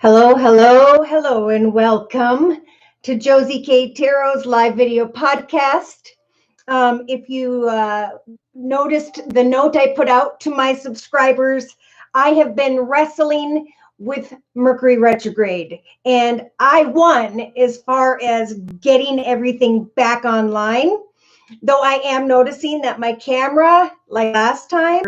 Hello, hello, hello, and welcome to Josie K Tarot's live video podcast. If you noticed the note I put out to my subscribers, I have been wrestling with Mercury Retrograde, and I won as far as getting everything back online. Though I am noticing that my camera, like last time,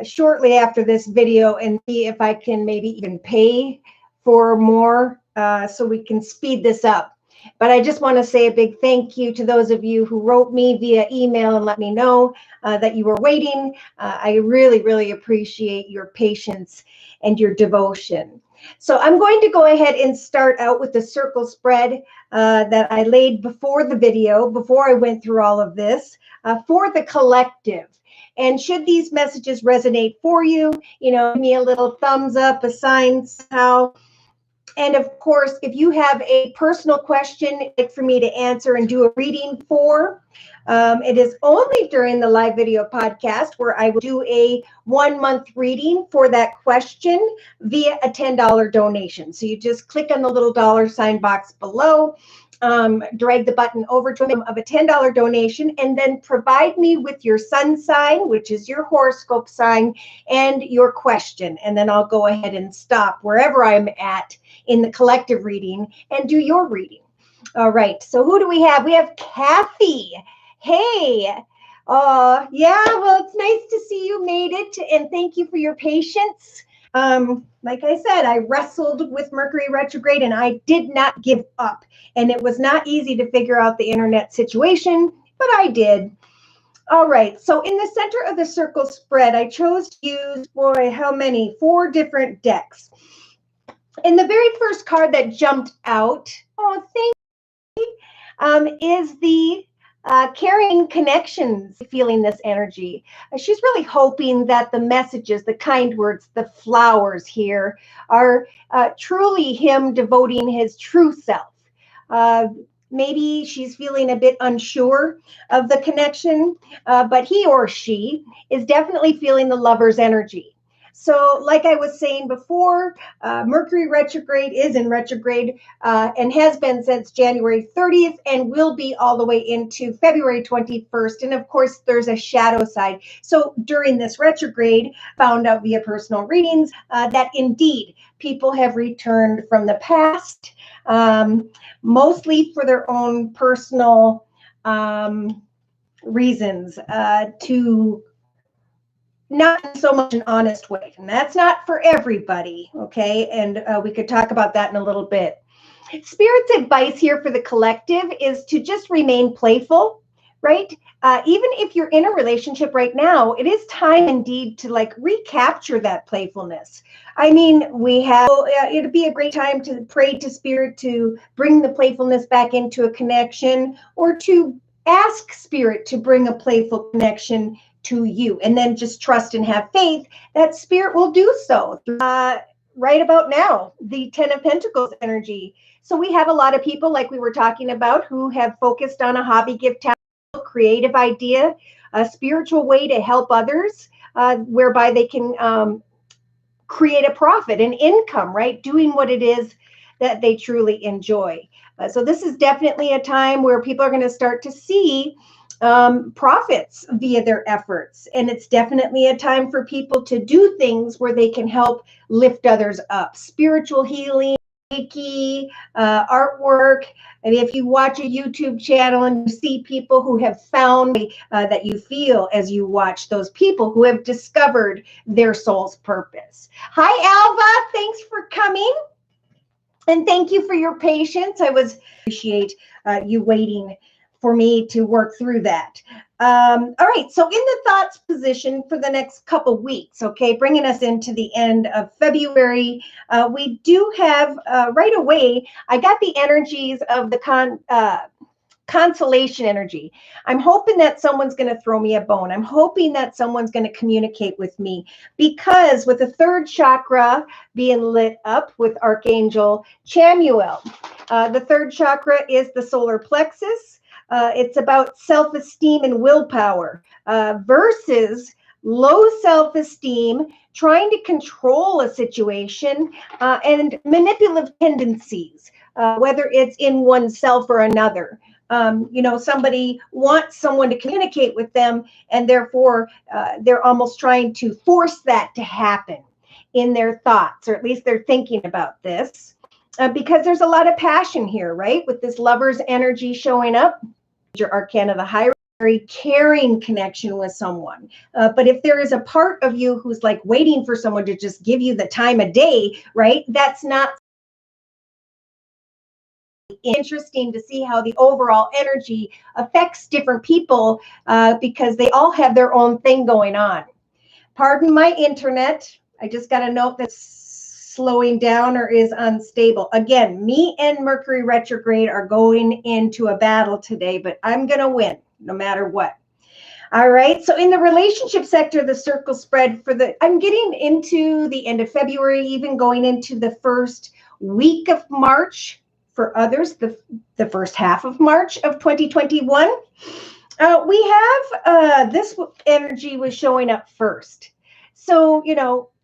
shortly after this video, and see if I can maybe even pay for more so we can speed this up. But I just want to say a big thank you to those of you who wrote me via email and let me know that you were waiting. I really, really appreciate your patience and your devotion. So I'm going to go ahead and start out with the circle spread that I laid before the video, before I went through all of this, for the collective. And should these messages resonate for you, give me a little thumbs up, a sign somehow. And of course, if you have a personal question for me to answer and do a reading for, it is only during the live video podcast where I will do a 1-month reading for that question via a $10 donation. So you just click on the little $ box below, drag the button over to a minimum of a $10 donation, and then provide me with your sun sign, which is your horoscope sign, and your question. And then I'll go ahead and stop wherever I'm at in the collective reading and do your reading. All right. So who do we have? We have Kathy. Hey. Yeah, well, it's nice to see you made it, and thank you for your patience. Like I said, I wrestled with Mercury retrograde and I did not give up. And it was not easy to figure out the internet situation, but I did. All right. So in the center of the circle spread, I chose to use, how many? 4 different decks. And the very first card that jumped out, thank you, is the carrying connections, feeling this energy. She's really hoping that the messages, the kind words, the flowers here are truly him devoting his true self. Maybe she's feeling a bit unsure of the connection, but he or she is definitely feeling the lover's energy. So like I was saying before, Mercury retrograde is in retrograde and has been since January 30th and will be all the way into February 21st. And of course, there's a shadow side. So during this retrograde, found out via personal readings that indeed people have returned from the past, mostly for their own personal reasons to not so much an honest way. And that's not for everybody, okay? And we could talk about that in a little bit. Spirit's advice here for the collective is to just remain playful, right? Even if you're in a relationship right now, it is time indeed to recapture that playfulness. I mean, it'd be a great time to pray to Spirit to bring the playfulness back into a connection, or to ask Spirit to bring a playful connection to you, and then just trust and have faith that Spirit will do so. Right about now, the Ten of Pentacles energy. So we have a lot of people, like we were talking about, who have focused on a hobby, gift, talent, creative idea, a spiritual way to help others, whereby they can create a profit, an income, right? Doing what it is that they truly enjoy. So this is definitely a time where people are going to start to see profits via their efforts. And it's definitely a time for people to do things where they can help lift others up. Spiritual healing, Reiki, artwork. And if you watch a YouTube channel and you see people who have found that you feel as you watch those people who have discovered their soul's purpose. Hi, Alva. Thanks for coming. And thank you for your patience. I appreciate you waiting for me to work through that. All right, so in the thoughts position for the next couple weeks, okay, bringing us into the end of February, we do have, right away, I got the energies of the consolation energy. I'm hoping that someone's going to throw me a bone. I'm hoping that someone's going to communicate with me, because with the 3rd chakra being lit up with Archangel Chamuel, the 3rd chakra is the solar plexus. It's about self-esteem and willpower versus low self-esteem, trying to control a situation, and manipulative tendencies, whether it's in oneself or another. Somebody wants someone to communicate with them, and therefore they're almost trying to force that to happen in their thoughts, or at least they're thinking about this, because there's a lot of passion here, right? With this lover's energy showing up, your arcana, the high, very caring connection with someone. But if there is a part of you who's like waiting for someone to just give you the time of day, right? That's not interesting to see how the overall energy affects different people, because they all have their own thing going on. Pardon my internet. I just got a note that's slowing down or is unstable. Again, me and Mercury retrograde are going into a battle today, but I'm going to win no matter what. All right. So in the relationship sector, the circle spread I'm getting into the end of February, even going into the first week of March. For others, the first half of March of 2021. We have this energy was showing up first. So,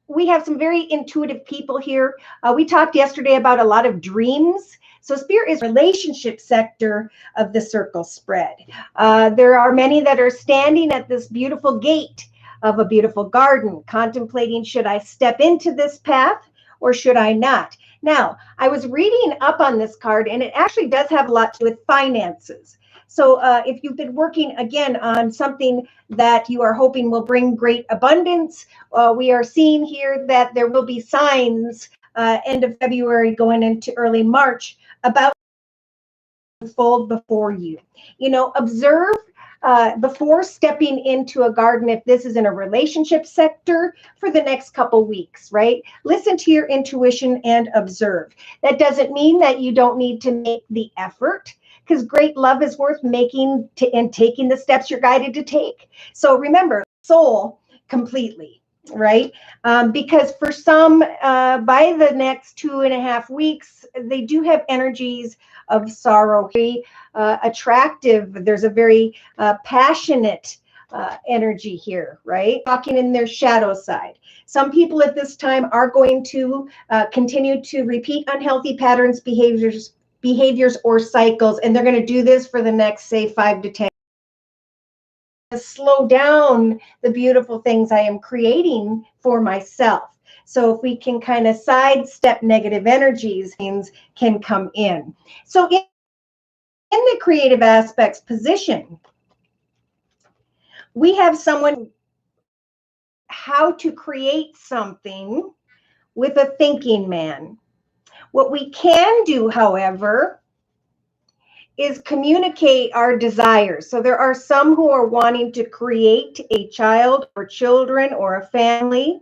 we have some very intuitive people here. We talked yesterday about a lot of dreams. So Spirit is relationship sector of the circle spread. There are many that are standing at this beautiful gate of a beautiful garden, contemplating, should I step into this path or should I not? Now, I was reading up on this card, and it actually does have a lot to do with finances. So if you've been working, again, on something that you are hoping will bring great abundance, we are seeing here that there will be signs end of February going into early March about unfold before you. Observe before stepping into a garden, if this is in a relationship sector, for the next couple weeks, right? Listen to your intuition and observe. That doesn't mean that you don't need to make the effort, because great love is worth making and taking the steps you're guided to take. So remember, soul completely, right? Because for some, by the next 2.5 weeks, they do have energies of sorrow, very attractive. There's a very passionate energy here, right? Talking in their shadow side. Some people at this time are going to continue to repeat unhealthy patterns, behaviors or cycles, and they're going to do this for the next, say, 5 to 10. Slow down the beautiful things I am creating for myself. So if we can kind of sidestep negative energies, things can come in. So in the creative aspects position, we have someone how to create something with a thinking man. What we can do, however, is communicate our desires. So there are some who are wanting to create a child or children or a family,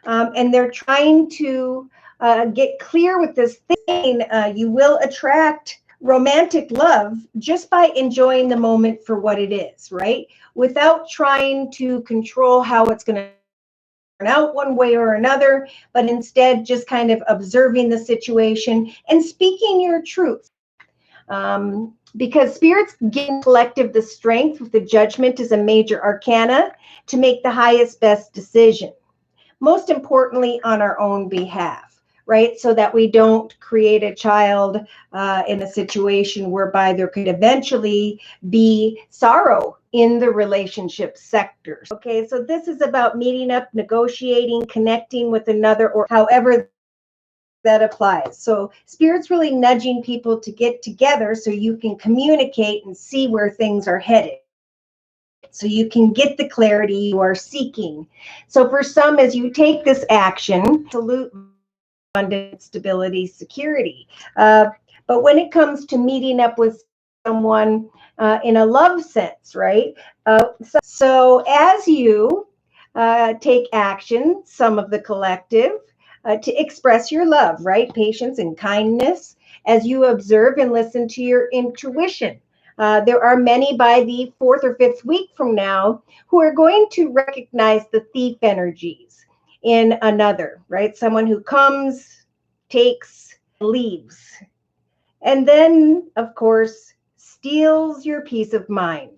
and they're trying to get clear with this thing. You will attract romantic love just by enjoying the moment for what it is, right? Without trying to control how it's going to turn out one way or another, but instead just kind of observing the situation and speaking your truth. Because spirits give collective the strength with the judgment as a major arcana to make the highest, best decision. Most importantly, on our own behalf, right? So that we don't create a child in a situation whereby there could eventually be sorrow in the relationship sector. Okay, so this is about meeting up, negotiating, connecting with another, or however that applies. So Spirit's really nudging people to get together so you can communicate and see where things are headed, so you can get the clarity you are seeking. So for some, as you take this action, absolute abundance, stability, security. But when it comes to meeting up with someone in a love sense, right? So as you take action, some of the collective, to express your love, right? Patience and kindness as you observe and listen to your intuition. There are many by the 4th or 5th week from now who are going to recognize the thief energies in another, right? Someone who comes, takes, leaves. And then, of course, steals your peace of mind.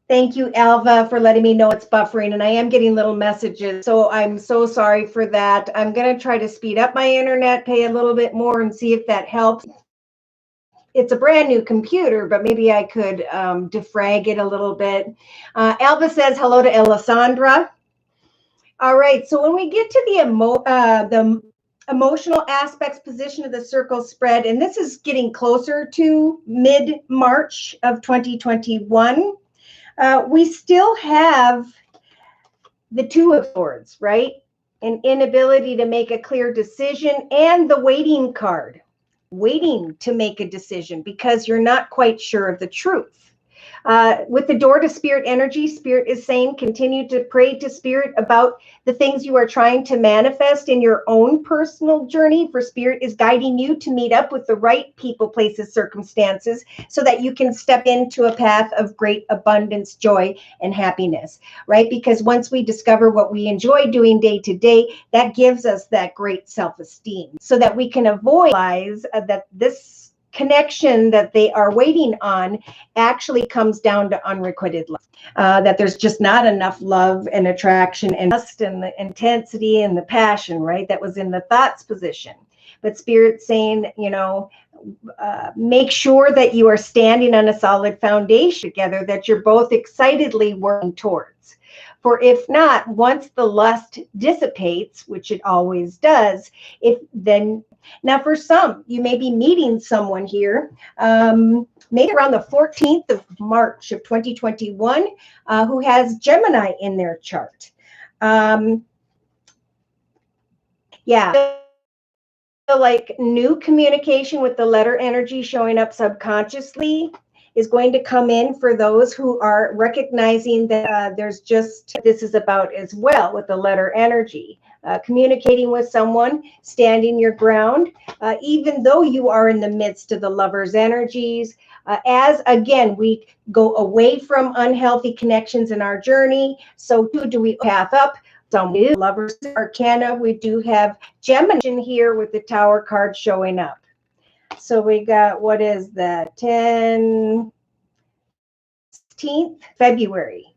Thank you, Alva, for letting me know it's buffering, and I am getting little messages, so I'm so sorry for that. I'm going to try to speed up my internet, pay a little bit more, and see if that helps. It's a brand new computer, but maybe I could defrag it a little bit. Alva says hello to Alessandra. All right, so when we get to the emotional aspects position of the circle spread, and this is getting closer to mid-March of 2021, we still have the Two of Swords, right? An inability to make a clear decision, and the waiting card, waiting to make a decision because you're not quite sure of the truth. With the door to spirit energy, spirit is saying continue to pray to spirit about the things you are trying to manifest in your own personal journey, for spirit is guiding you to meet up with the right people, places, circumstances, so that you can step into a path of great abundance, joy, and happiness, right? Because once we discover what we enjoy doing day to day, that gives us that great self-esteem, so that we can avoid that this connection that they are waiting on actually comes down to unrequited love, that there's just not enough love and attraction and lust and the intensity and the passion, right? That was in the thoughts position. But spirit's saying, make sure that you are standing on a solid foundation together, that you're both excitedly working towards. For if not, once the lust dissipates, which it always does, now for some, you may be meeting someone here, maybe around the 14th of March of 2021, who has Gemini in their chart. Like new communication with the letter energy showing up subconsciously is going to come in for those who are recognizing that this is about as well with the letter energy. Communicating with someone, standing your ground, even though you are in the midst of the lover's energies. As again, we go away from unhealthy connections in our journey, so too do we path up. Some lovers arcana, we do have Gemini here with the Tower card showing up. So we got, what is that, 16th February.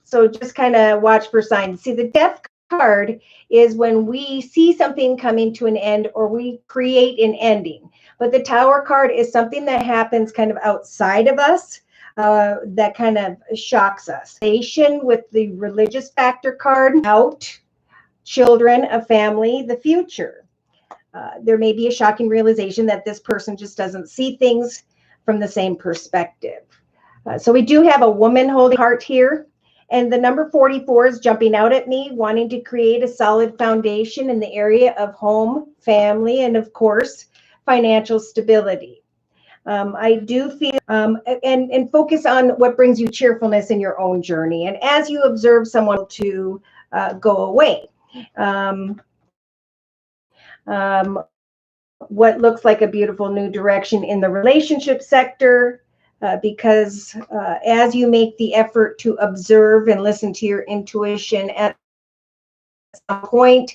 So just kind of watch for signs. See, the Death card is when we see something coming to an end or we create an ending. But the Tower card is something that happens kind of outside of us, that kind of shocks us. With the religious factor card, out, children, a family, the future. There may be a shocking realization that this person just doesn't see things from the same perspective. So we do have a woman holding heart here. And the number 44 is jumping out at me, wanting to create a solid foundation in the area of home, family, and of course, financial stability. I do feel, and focus on what brings you cheerfulness in your own journey. And as you observe someone to go away, what looks like a beautiful new direction in the relationship sector, because as you make the effort to observe and listen to your intuition, at some point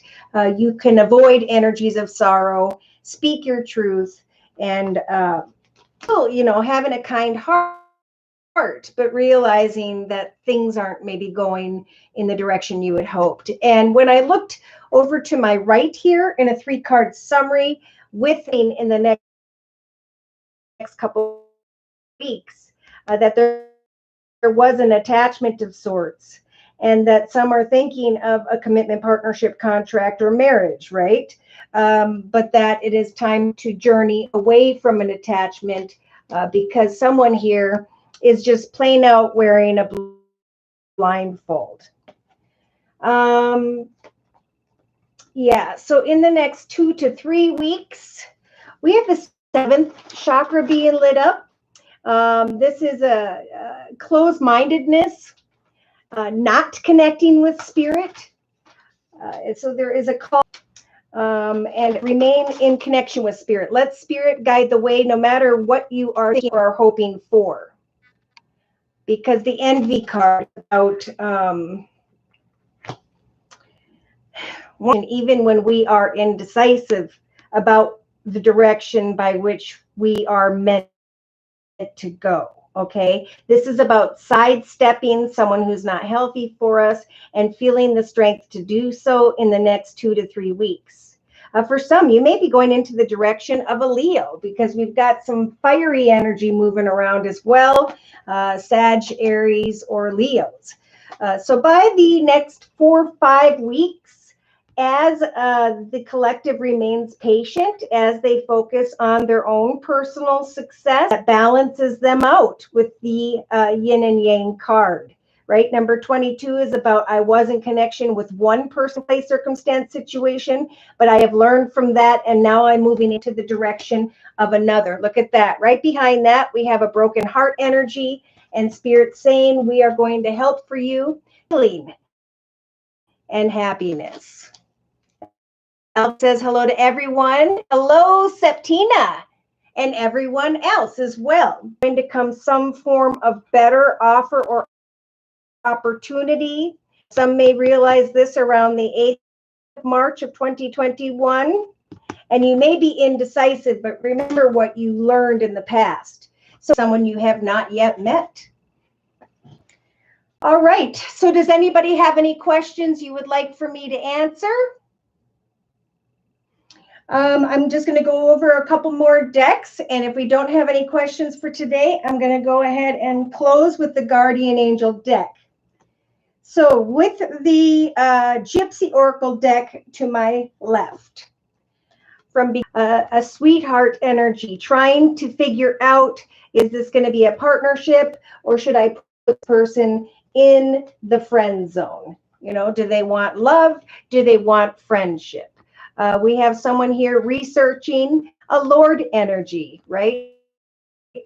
you can avoid energies of sorrow, speak your truth, and having a kind heart, but realizing that things aren't maybe going in the direction you had hoped. And when I looked over to my right here in a 3-card summary, in the next couple weeks, that there was an attachment of sorts, and that some are thinking of a commitment, partnership, contract, or marriage, right? But that it is time to journey away from an attachment, because someone here is just plain out wearing a blindfold. So in the next 2 to 3 weeks, we have the 7th chakra being lit up. This is a closed-mindedness, not connecting with spirit. So there is a call, and remain in connection with spirit. Let spirit guide the way, no matter what you are thinking or hoping for. Because the envy card about even when we are indecisive about the direction by which we are meant to go. Okay, this is about sidestepping someone who's not healthy for us and feeling the strength to do so in the next 2 to 3 weeks. For some, you may be going into the direction of a Leo, because we've got some fiery energy moving around as well, Sag, Aries, or Leos. So by the next 4 or 5 weeks, as the collective remains patient, as they focus on their own personal success, that balances them out with the yin and yang card, right? Number 22 is about I was in connection with one person, place, circumstance, situation, but I have learned from that, and now I'm moving into the direction of another. Look at that. Right behind that, we have a broken heart energy, and Spirit saying we are going to help for you, healing and happiness. Al says hello to everyone. Hello, Septina, and everyone else as well. Going to come some form of better offer or opportunity. Some may realize this around the 8th of March of 2021. And you may be indecisive, but remember what you learned in the past. So someone you have not yet met. All right. So does anybody have any questions you would like for me to answer? I'm just going to go over a couple more decks, and if we don't have any questions for today, I'm going to go ahead and close with the Guardian Angel deck. So with the Gypsy Oracle deck to my left, from a sweetheart energy, trying to figure out, is this going to be a partnership, or should I put this person in the friend zone? You know, do they want love? Do they want friendship? We have someone here researching a Lord energy, right?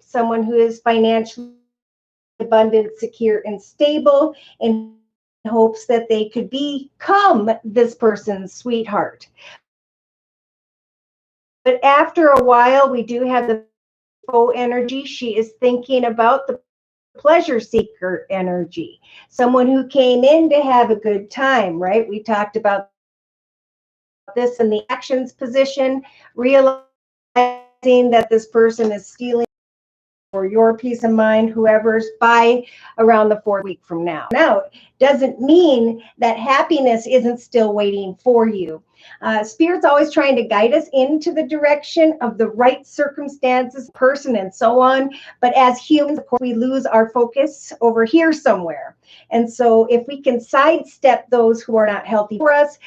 Someone who is financially abundant, secure, and stable, in hopes that they could become this person's sweetheart. But after a while, we do have the foe energy. She is thinking about the pleasure seeker energy, someone who came in to have a good time, right? We talked about this in the actions position, realizing that this person is stealing for your peace of mind, whoever's, by around the 4th week from now. Now, doesn't mean that happiness isn't still waiting for you. Spirit's always trying to guide us into the direction of the right circumstances, person, and so on. But as humans, of course, we lose our focus over here somewhere. And so if we can sidestep those who are not healthy for us,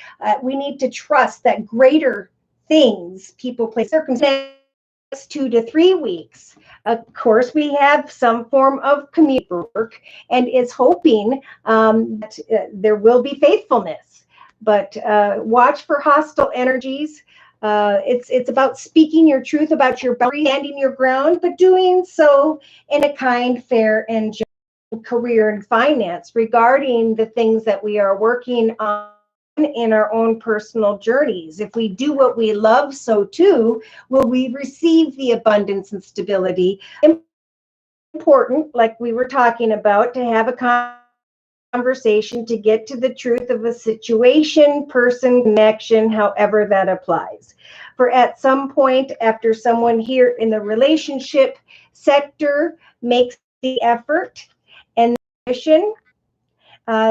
we need to trust that greater things, people, place, circumstances, 2 to 3 weeks. Of course, we have some form of community work, and is hoping that there will be faithfulness. But watch for hostile energies. It's about speaking your truth about your boundary, standing your ground, but doing so in a kind, fair, and just career and finance regarding the things that we are working on in our own personal journeys. If we do what we love, so too will we receive the abundance and stability. Important, like we were talking about, to have a conversation to get to the truth of a situation, person, connection, however that applies. For at some point, after someone here in the relationship sector makes the effort and the mission,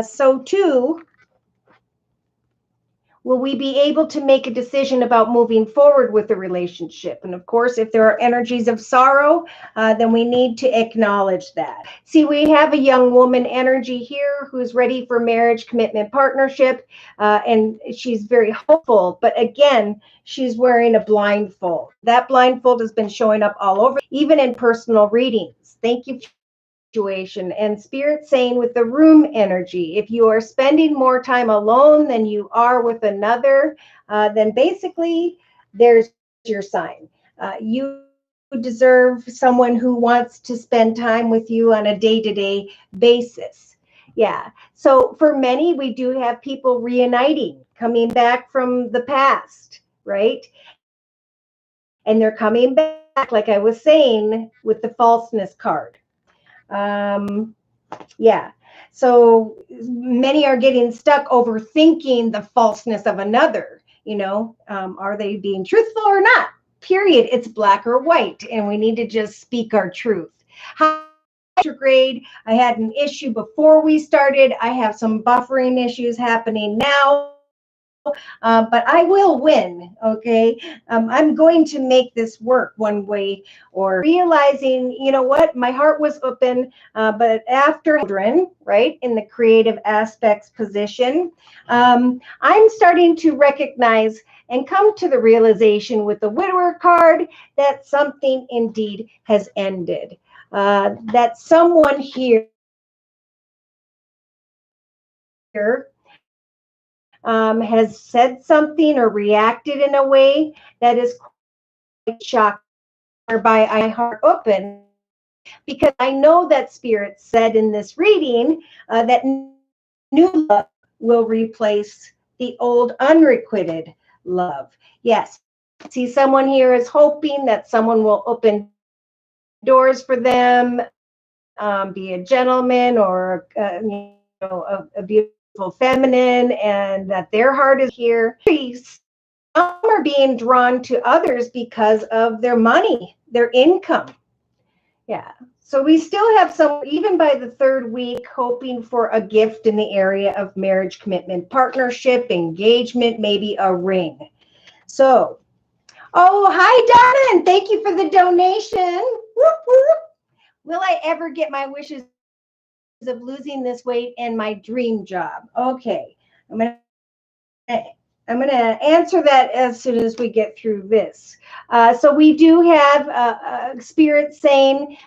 so too will we be able to make a decision about moving forward with the relationship. And of course, if there are energies of sorrow, then we need to acknowledge that. See, we have a young woman energy here who's ready for marriage, commitment, partnership, and she's very hopeful. But again, she's wearing a blindfold. That blindfold has been showing up all over, even in personal readings. Thank you. Situation. And Spirit saying with the room energy, if you are spending more time alone than you are with another, then basically there's your sign. You deserve someone who wants to spend time with you on a day-to-day basis. Yeah. So for many, we do have people reuniting, coming back from the past, right? And they're coming back, like I was saying, with the falseness card. Yeah. So many are getting stuck overthinking the falseness of another. You know, are they being truthful or not? period. It's black or white, and we need to just speak our truth. Retrograde, I had an issue before we started. I have some buffering issues happening now. But I will win, okay? I'm going to make this work one way or realizing, you know what, my heart was open, but after children, right, in the creative aspects position, I'm starting to recognize and come to the realization with the widower card that something indeed has ended. That someone here has said something or reacted in a way that is quite shocking, whereby I heart open, because I know that Spirit said in this reading that new love will replace the old unrequited love. Yes, see, someone here is hoping that someone will open doors for them, be a gentleman or a beautiful feminine, and that their heart is here. Some are being drawn to others because of their money, their income. Yeah. So we still have some, even by the third week, hoping for a gift in the area of marriage, commitment, partnership, engagement, maybe a ring. So, oh, hi, Donna, and thank you for the donation. Whoop, whoop. Will I ever get my wishes of losing this weight and my dream job? Okay. I'm going to answer that as soon as we get through this. So we do have Spirit saying,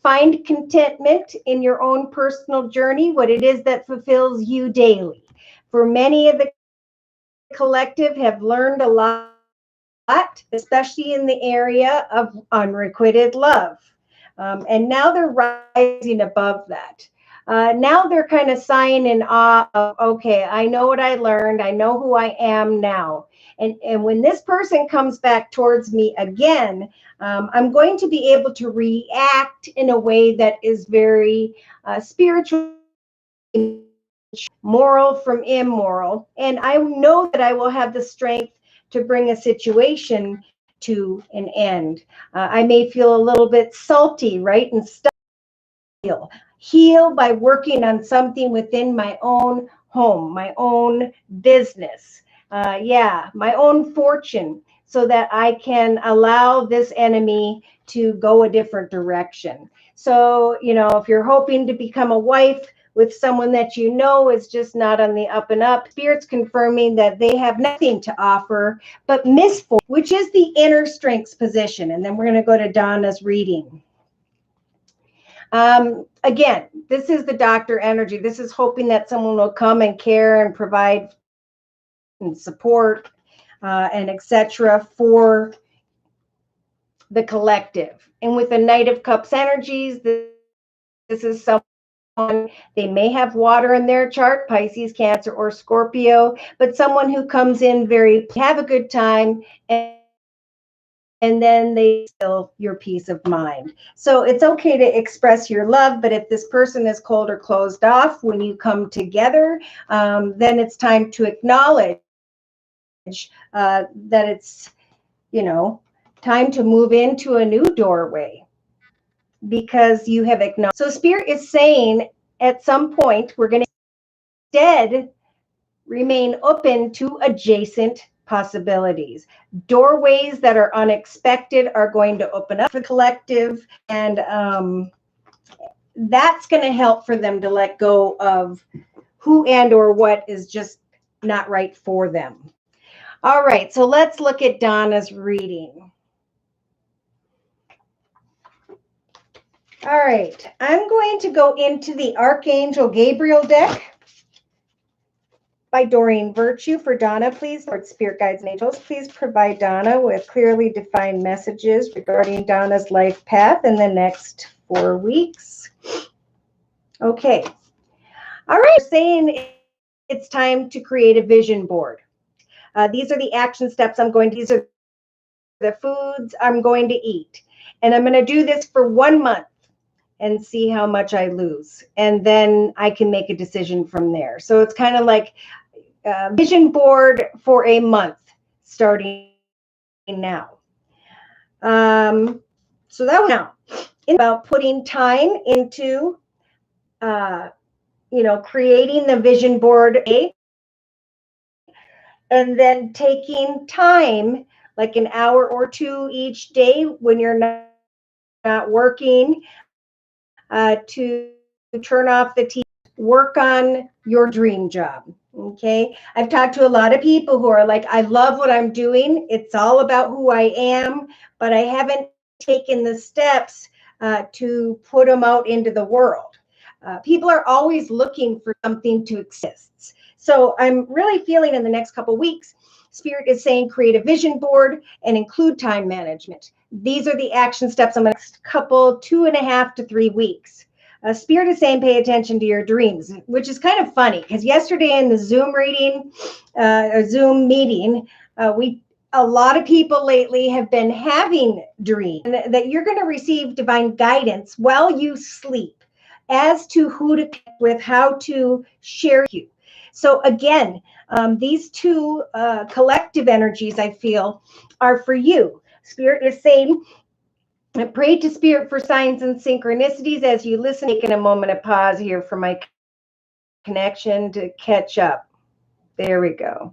find contentment in your own personal journey, what it is that fulfills you daily. For many of the collective have learned a lot, especially in the area of unrequited love. And now they're rising above that. Now they're kind of sighing in awe of, okay, I know what I learned. I know who I am now. And when this person comes back towards me again, I'm going to be able to react in a way that is very spiritual, moral from immoral. And I know that I will have the strength to bring a situation to an end. I may feel a little bit salty, right? And heal by working on something within my own home, my own business, my own fortune, so that I can allow this enemy to go a different direction. So, if you're hoping to become a wife with someone that you know is just not on the up and up, Spirit's confirming that they have nothing to offer but misfortune, which is the inner strengths position. And then we're going to go to Donna's reading. Again, this is the doctor energy. This is hoping that someone will come and care and provide and support and etc. for the collective. And with the Knight of Cups energies, this is someone, they may have water in their chart, Pisces, Cancer, or Scorpio, but someone who comes in have a good time, and then they steal your peace of mind. So it's okay to express your love, but if this person is cold or closed off when you come together, then it's time to acknowledge that it's, time to move into a new doorway because you have acknowledged. So Spirit is saying at some point, we're going to instead remain open to adjacent possibilities. Doorways that are unexpected are going to open up for the collective, and that's going to help for them to let go of who and or what is just not right for them. All right, so let's look at Donna's reading. All right, I'm going to go into the Archangel Gabriel deck by Doreen Virtue for Donna. Please, Lord, Spirit, Guides, and Angels, please provide Donna with clearly defined messages regarding Donna's life path in the next 4 weeks. Okay. All right. Saying it's time to create a vision board. These are the action steps these are the foods I'm going to eat. And I'm going to do this for 1 month and see how much I lose. And then I can make a decision from there. So it's kind of like vision board for a month starting now. So that was now about putting time into, creating the vision board, and then taking time, like an hour or two each day when you're not working, to turn off the TV, work on your dream job. Okay. I've talked to a lot of people who are like, I love what I'm doing. It's all about who I am, but I haven't taken the steps to put them out into the world. People are always looking for something to exist. So I'm really feeling in the next couple of weeks, Spirit is saying create a vision board and include time management. These are the action steps on the next couple, 2.5 to 3 weeks. Spirit is saying pay attention to your dreams, which is kind of funny because yesterday in the Zoom reading, or Zoom meeting, a lot of people lately have been having dreams, and that you're going to receive divine guidance while you sleep as to who to connect with, how to share you. So again, these two collective energies, I feel, are for you. Spirit is saying, I pray to Spirit for signs and synchronicities as you listen. Taking a moment of pause here for my connection to catch up. There we go.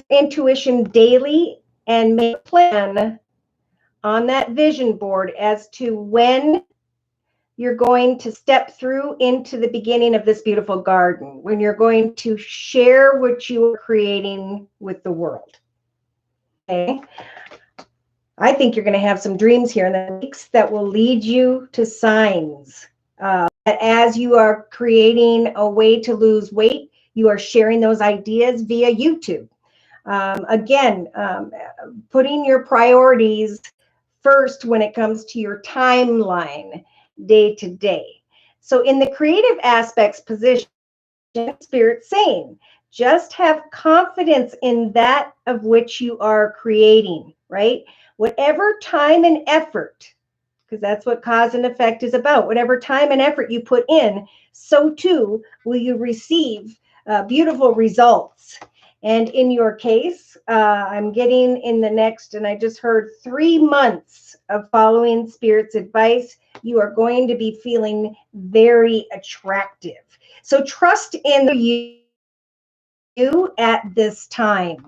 Intuition daily and make a plan on that vision board as to when you're going to step through into the beginning of this beautiful garden, when you're going to share what you are creating with the world. Okay. I think you're going to have some dreams here in the weeks that will lead you to signs. As you are creating a way to lose weight, you are sharing those ideas via YouTube. Again, putting your priorities first when it comes to your timeline day to day. So in the creative aspects position, Spirit saying, just have confidence in that of which you are creating, right? Whatever time and effort, because that's what cause and effect is about. Whatever time and effort you put in, so too will you receive beautiful results. And in your case, I'm getting in the next, and I just heard 3 months of following Spirit's advice, you are going to be feeling very attractive. So trust in you at this time.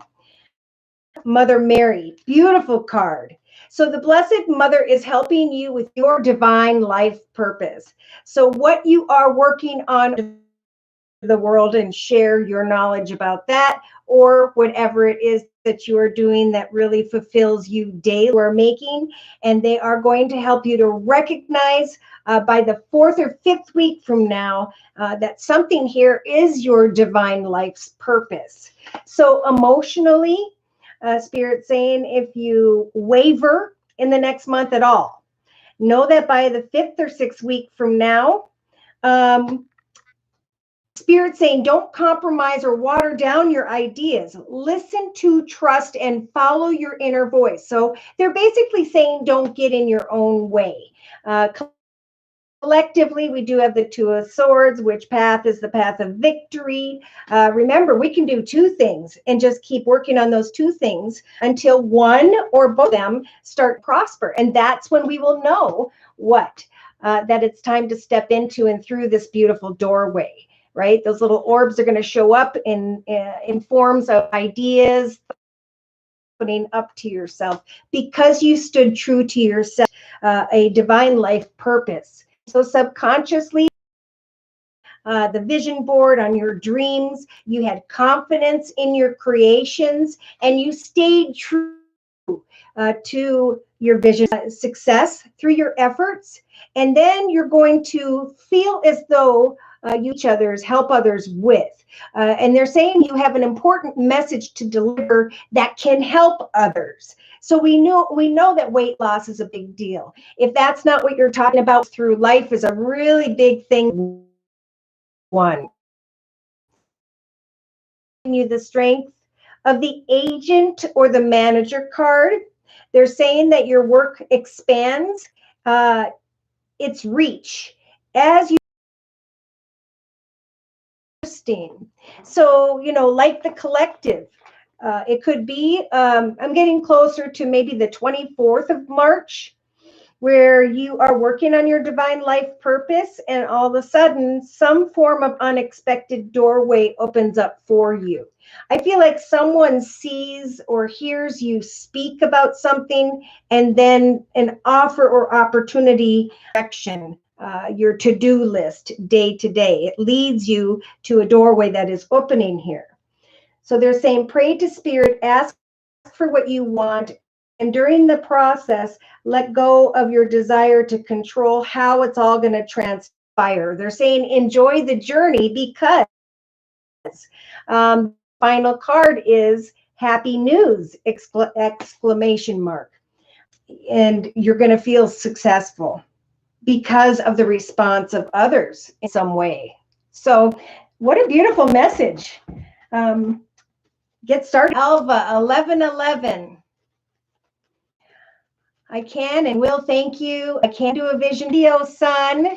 Mother Mary, beautiful card. So the Blessed Mother is helping you with your divine life purpose. So what you are working on the world, and share your knowledge about that, or whatever it is that you are doing that really fulfills you daily or making, and they are going to help you to recognize by the 4th or 5th week from now that something here is your divine life's purpose. So emotionally, Spirit saying, if you waver in the next month at all, know that by the 5th or 6th week from now, Spirit saying, don't compromise or water down your ideas. Listen to, trust, and follow your inner voice. So they're basically saying, don't get in your own way. Collectively, we do have the Two of Swords, which path is the path of victory. Remember, we can do 2 things and just keep working on those 2 things until one or both of them start to prosper. And that's when we will know that it's time to step into and through this beautiful doorway. Right? Those little orbs are going to show up in forms of ideas, putting up to yourself because you stood true to yourself, a divine life purpose. So subconsciously, the vision board on your dreams, you had confidence in your creations, and you stayed true to your vision, success through your efforts. And then you're going to feel as though you each others help others with. And they're saying you have an important message to deliver that can help others. So we know that weight loss is a big deal. If that's not what you're talking about through life, is a really big thing. One, you the strength of the agent or the manager card. They're saying that your work expands its reach as you. So, like the collective, It could be, I'm getting closer to maybe the 24th of March, where you are working on your divine life purpose, and all of a sudden some form of unexpected doorway opens up for you. I feel like someone sees or hears you speak about something, and then an offer or opportunity action, your to-do list day to day. It leads you to a doorway that is opening here. So they're saying, pray to spirit, ask for what you want, and during the process, let go of your desire to control how it's all going to transpire. They're saying enjoy the journey, because final card is happy news, exclamation mark. And you're going to feel successful because of the response of others in some way. So what a beautiful message. Get started. Alva, 1111. I can and will thank you. I can't do a vision video, son.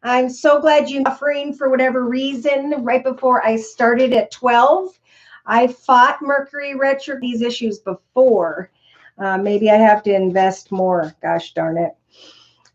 I'm so glad you're offering for whatever reason right before I started at 12. I fought Mercury Retrograde, these issues before. Maybe I have to invest more. Gosh darn it.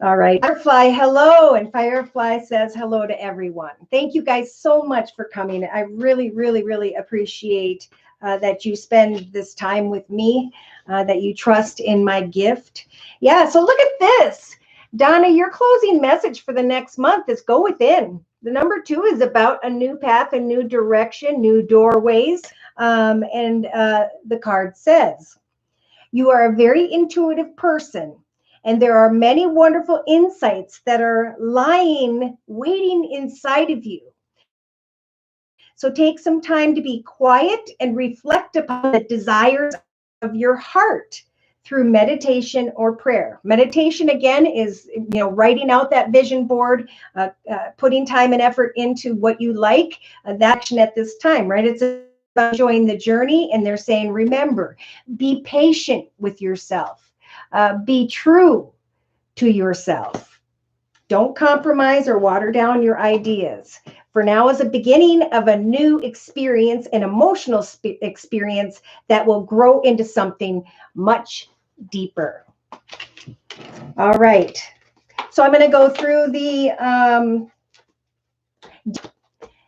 All right. Firefly, hello. And Firefly says hello to everyone. Thank you guys so much for coming. I really, really, really appreciate that you spend this time with me, that you trust in my gift. Yeah, so look at this. Donna, your closing message for the next month is go within. The number 2 is about a new path, a new direction, new doorways. And the card says, you are a very intuitive person, and there are many wonderful insights that are lying, waiting inside of you. So take some time to be quiet and reflect upon the desires of your heart through meditation or prayer. Meditation, again, is writing out that vision board, putting time and effort into what you like, that action at this time, right? It's about enjoying the journey, and they're saying, remember, be patient with yourself. Be true to yourself. Don't compromise or water down your ideas. For now is a beginning of a new experience, an emotional experience that will grow into something much deeper. All right. So I'm going to go through the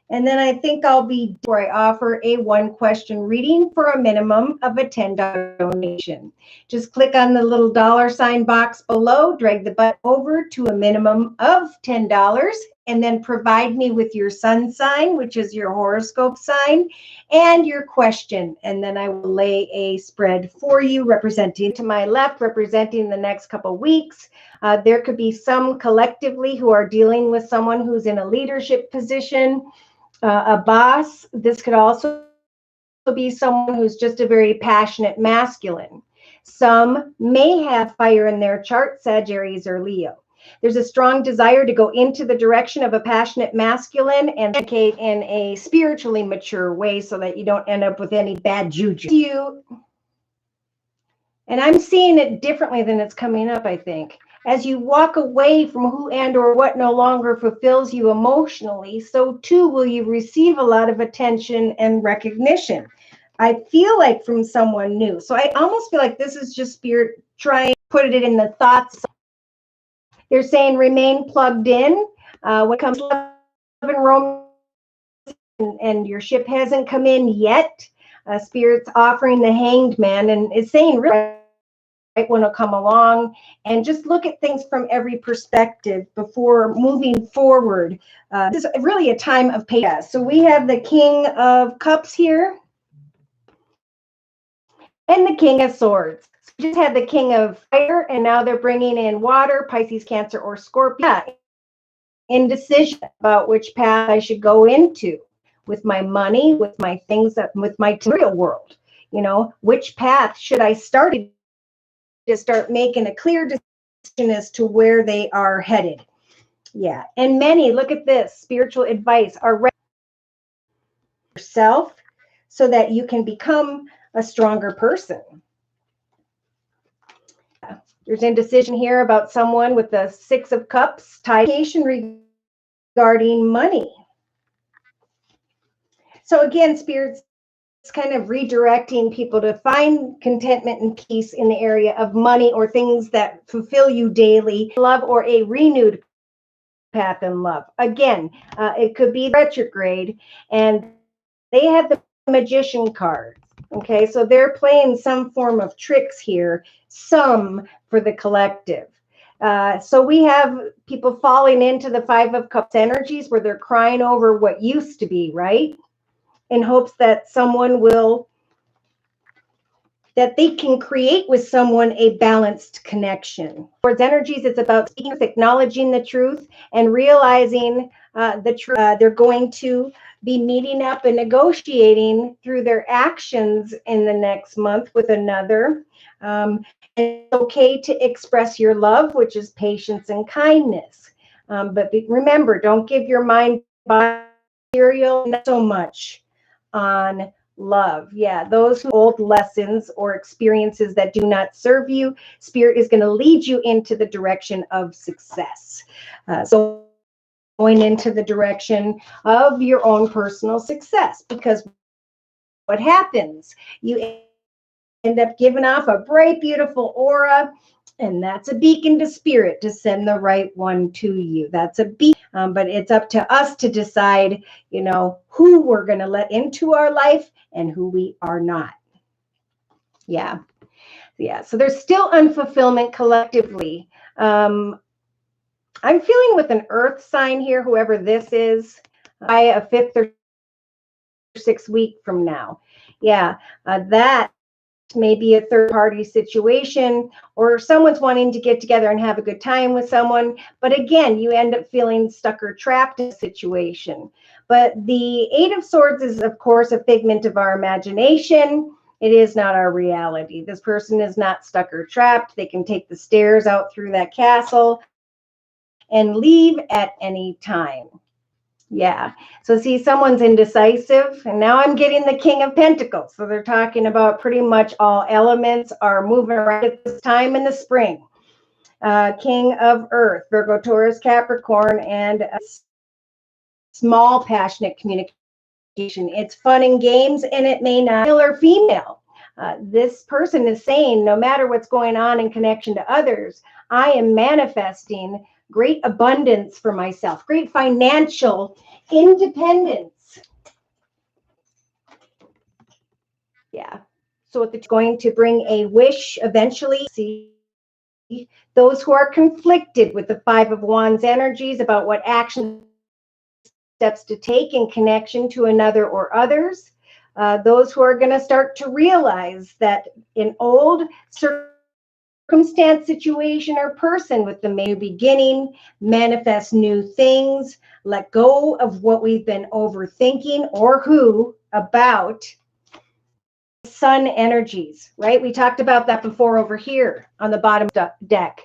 and then I think I'll be where I offer a 1-question reading for a minimum of a $10 donation. Just click on the little $ box below, drag the button over to a minimum of $10, and then provide me with your sun sign, which is your horoscope sign, and your question. And then I will lay a spread for you, representing to my left, representing the next couple weeks. There could be some collectively who are dealing with someone who's in a leadership position, a boss. This could also be someone who's just a very passionate masculine. Some may have fire in their chart, Sagittarius or Leo. There's a strong desire to go into the direction of a passionate masculine and educate in a spiritually mature way so that you don't end up with any bad juju. And I'm seeing it differently than it's coming up, I think. As you walk away from who and or what no longer fulfills you emotionally, so too will you receive a lot of attention and recognition. I feel like from someone new. So I almost feel like this is just spirit trying to put it in the thoughts. They're saying remain plugged in. When it comes to love and romance and your ship hasn't come in yet, spirit's offering the Hanged Man, and it's saying really right one will come along, and just look at things from every perspective before moving forward. This is really a time of patience. So we have the King of Cups here and the King of Swords. So we just had the King of Fire, and now they're bringing in water, Pisces, Cancer, or Scorpio. Yeah. Indecision about which path I should go into with my money, with my things, with my material world. Which path should I start to start making a clear decision as to where they are headed. Yeah. And many, look at this, spiritual advice are ready for yourself so that you can become a stronger person. There's indecision here about someone with the 6 of Cups, regarding money. So again, spirits kind of redirecting people to find contentment and peace in the area of money or things that fulfill you daily, love, or a renewed path in love. Again, it could be retrograde, and they have the magician card. Okay, so they're playing some form of tricks here, some for the collective. So we have people falling into the Five of Cups energies where they're crying over what used to be, right? In hopes that someone will, that they can create with someone a balanced connection. Towards energies, it's about speaking, acknowledging the truth, and realizing the truth. They're going to be meeting up and negotiating through their actions in the next month with another. It's okay to express your love, which is patience and kindness. But remember, don't give your mind material, not so much on love. Yeah, those old lessons or experiences that do not serve you, Spirit is going to lead you into the direction of success. So going into the direction of your own personal success, because what happens, you end up giving off a bright, beautiful aura, and that's a beacon to Spirit to send the right one to you. That's a beacon, but it's up to us to decide, you know, who we're going to let into our life and who we are not. Yeah. So there's still unfulfillment collectively. I'm feeling with an earth sign here, whoever this is, by a 5th or 6th week from now. Yeah, that may be a third party situation, or someone's wanting to get together and have a good time with someone. But again, you end up feeling stuck or trapped in a situation. But the Eight of Swords is, of course, a figment of our imagination. It is not our reality. This person is not stuck or trapped. They can take the stairs out through that castle and leave at any time. Yeah. So see, someone's indecisive, and now I'm getting the King of Pentacles. So they're talking about pretty much all elements are moving around at this time in the spring. King of Earth, Virgo, Taurus, Capricorn, and a small passionate communication. It's fun and games, and it may not be male or female. This person is saying, no matter what's going on in connection to others, I am manifesting great abundance for myself, great financial independence. Yeah. So it's going to bring a wish eventually. See, those who are conflicted with the Five of Wands energies about what action steps to take in connection to another or others. Those who are going to start to realize that an old circumstance, situation, or person with the new beginning, manifest new things, let go of what we've been overthinking or who about sun energies, right? We talked about that before over here on the bottom deck.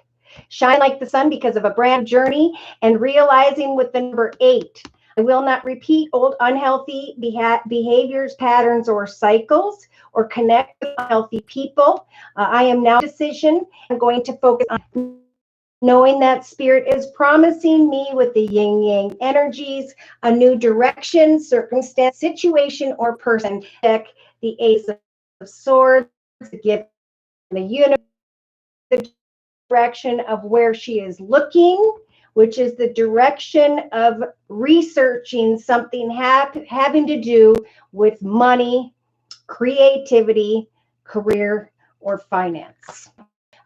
Shine like the sun because of a brand journey, and realizing with the number 8, I will not repeat old unhealthy behaviors, patterns, or cycles, or connect with unhealthy people. I am now decision. I'm going to focus on knowing that Spirit is promising me with the yin yang energies a new direction, circumstance, situation, or person. The Ace of Swords, the gift, the universe, the direction of where she is looking, which is the direction of researching something having to do with money, creativity, career, or finance.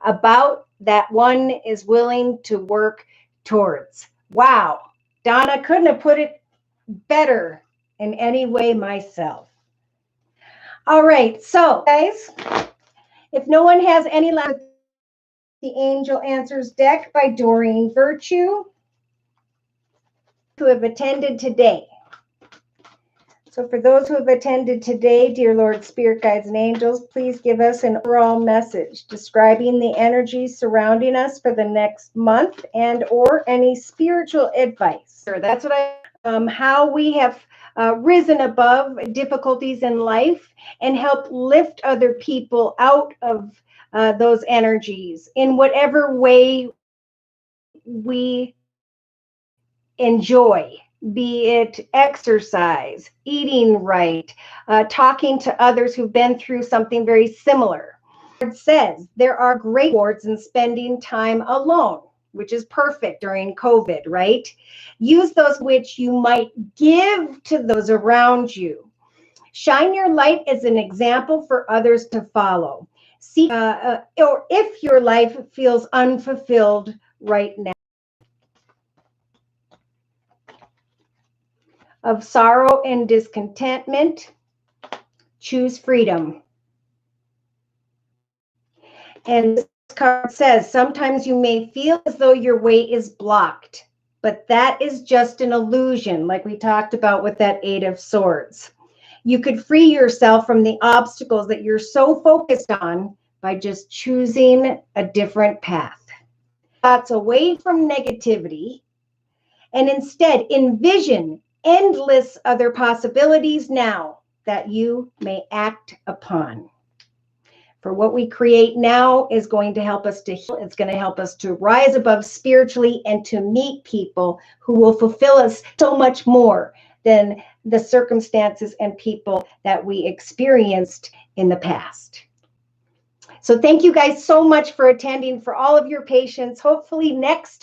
About that one is willing to work towards. Wow, Donna, couldn't have put it better in any way myself. All right, so guys, if no one has any last, the Angel Answers deck by Doreen Virtue, who have attended today. So for those who have attended today, dear Lord, Spirit Guides, and Angels, please give us an overall message describing the energies surrounding us for the next month, and or any spiritual advice. That's what how we have risen above difficulties in life and help lift other people out of those energies in whatever way we enjoy. be it exercise, eating right, talking to others who've been through something very similar. It says there are great rewards in spending time alone, which is perfect during COVID, right? Use those which you might give to those around you. Shine your light as an example for others to follow. See, or if your life feels unfulfilled right now, of sorrow and discontentment, choose freedom. And this card says, sometimes you may feel as though your way is blocked, but that is just an illusion, like we talked about with that Eight of Swords. You could free yourself from the obstacles that you're so focused on by just choosing a different path. Thoughts away from negativity and instead envision endless other possibilities now that you may act upon. For what we create now is going to help us to heal. It's going to help us to rise above spiritually and to meet people who will fulfill us so much more than the circumstances and people that we experienced in the past. So thank you guys so much for attending, for all of your patience. Hopefully next